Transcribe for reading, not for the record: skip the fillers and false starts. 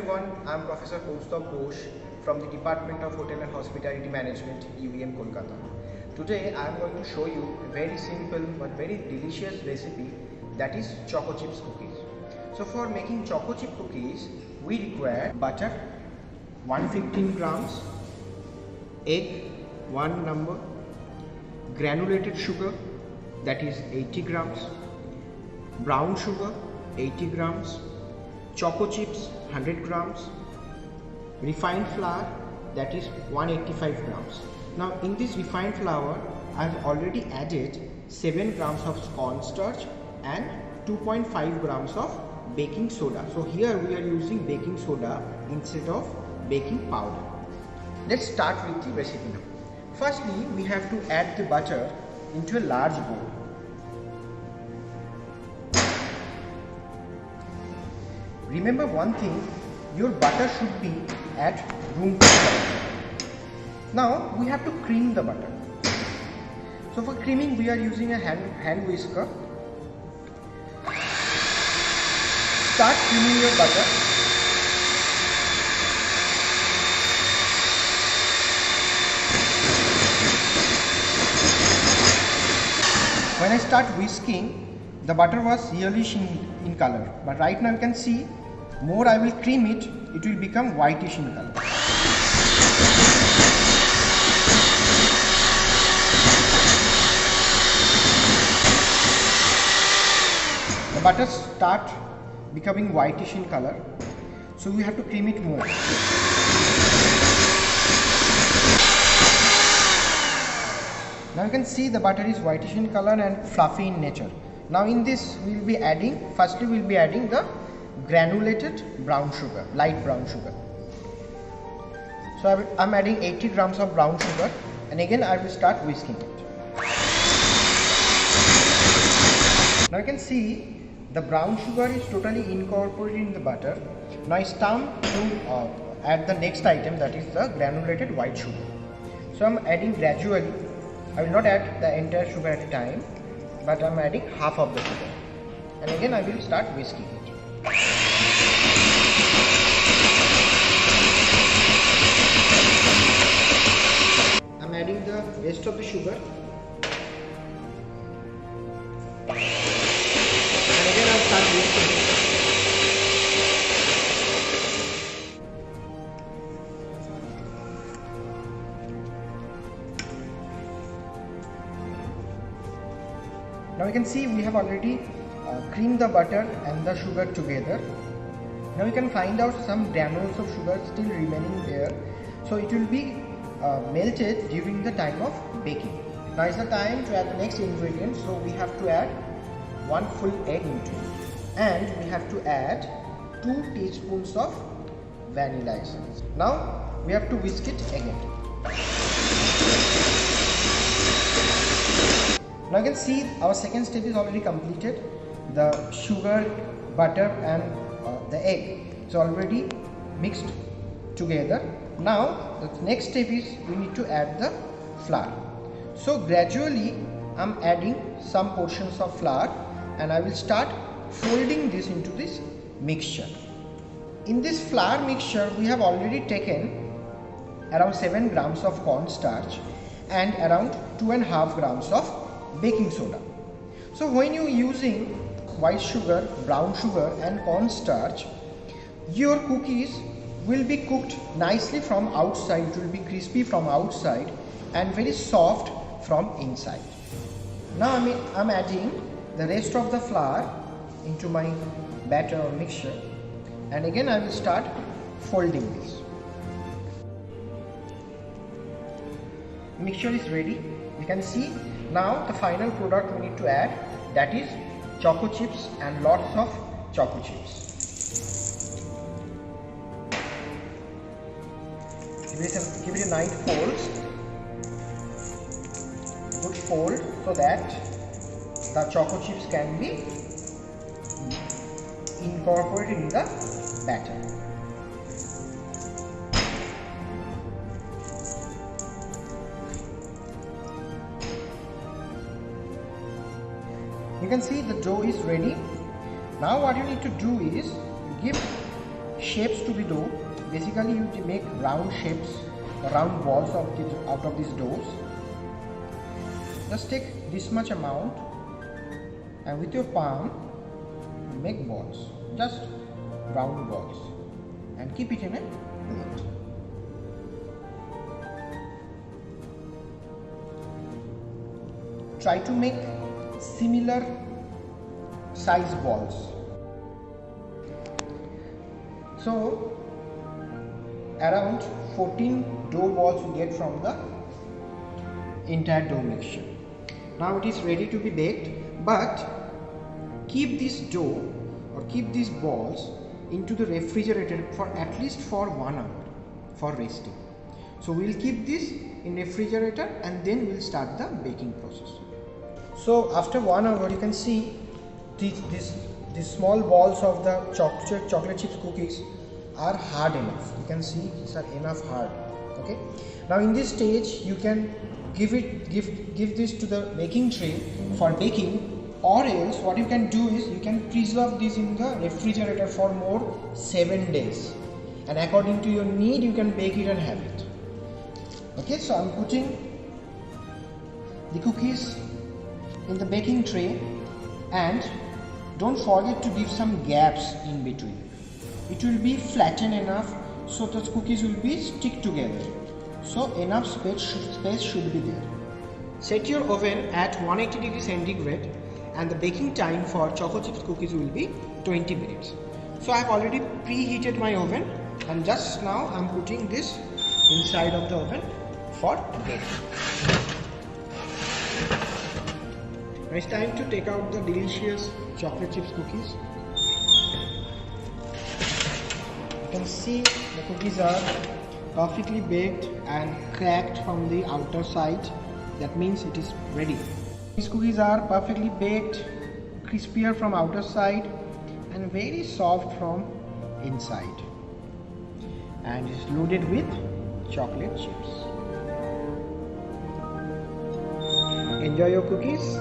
everyone, I am Professor from the Department of Hotel and Hospitality Management, UEM Kolkata. Today I am going to show you a very simple but very delicious recipe, that is Choco chips cookies. So for making Choco chip cookies, we require butter 115 grams, egg 1 number, granulated sugar that is 80 grams, brown sugar 80 grams, Choco chips 100 grams, refined flour that is 185 grams. Now in this refined flour I have already added 7 grams of cornstarch and 2.5 grams of baking soda. So here we are using baking soda instead of baking powder. Let's start with the recipe now. Firstly, we have to add the butter into a large bowl. Remember one thing, your butter should be at room temperature. Now we have to cream the butter. So for creaming we are using a hand whisker. Start creaming your butter. When I start whisking, the butter was yellowish in color, but right now you can see, more I will cream it, it will become whitish in color. The butter start becoming whitish in color, so we have to cream it more. Now you can see the butter is whitish in color and fluffy in nature. Now in this we will be adding, firstly we will be adding the granulated brown sugar, light brown sugar. So I am adding 80 grams of brown sugar, and again I will start whisking it. Now you can see the brown sugar is totally incorporated in the butter. Now it's time to add the next item, that is the granulated white sugar. So I am adding gradually. I will not add the entire sugar at a time, but I am adding half of the sugar, and again I will start whisking it. I am adding the rest of the sugar, and again I will start whisking it. Now you can see we have already creamed the butter and the sugar together. Now you can find out some granules of sugar still remaining there. So it will be melted during the time of baking. Now is the time to add the next ingredient. So we have to add 1 full egg into it. And we have to add 2 teaspoons of vanilla essence. Now we have to whisk it again. Now you can see our second step is already completed. The sugar, butter and the egg is already mixed together. Now the next step is we need to add the flour. So gradually I am adding some portions of flour, and I will start folding this into this mixture. In this flour mixture we have already taken around 7 grams of cornstarch and around 2.5 grams of baking soda. So when you are using white sugar, brown sugar and cornstarch, your cookies will be cooked nicely from outside. It will be crispy from outside and very soft from inside. Now I am adding the rest of the flour into my batter or mixture, and again I will start folding this. Mixture is ready. You can see now the final product we need to add, that is Choco chips and lots of Choco chips. Give it a nice fold, good fold, so that the Choco chips can be incorporated in the batter. You can see the dough is ready. Now what you need to do is give shapes to the dough, basically you make round shapes or round balls out of these doughs. Just take this much amount and with your palm make balls, just round balls, and keep it in a plate. Try to make similar size balls. So around 14 dough balls you get from the entire dough mixture. Now it is ready to be baked, but keep this dough or keep these balls into the refrigerator for at least for 1 hour for resting. So we'll keep this in refrigerator and then we'll start the baking process. So after 1 hour you can see these small balls of the chocolate chips cookies are hard enough. You can see these are enough hard. Okay. Now in this stage you can give this to the baking tray for baking, or else what you can do is you can preserve this in the refrigerator for more 7 days, and according to your need you can bake it and have it. Okay, so I'm putting the cookies in the baking tray, and don't forget to give some gaps in between. It will be flattened enough so the cookies will be stick together. So enough space should be there. Set your oven at 180 degrees centigrade and the baking time for choco chips cookies will be 20 minutes. So I have already preheated my oven and just now I am putting this inside of the oven for baking. Now it's time to take out the delicious chocolate chips cookies. You can see the cookies are perfectly baked and cracked from the outer side. That means it is ready. These cookies are perfectly baked, crispier from outer side and very soft from inside, and is loaded with chocolate chips. Enjoy your cookies.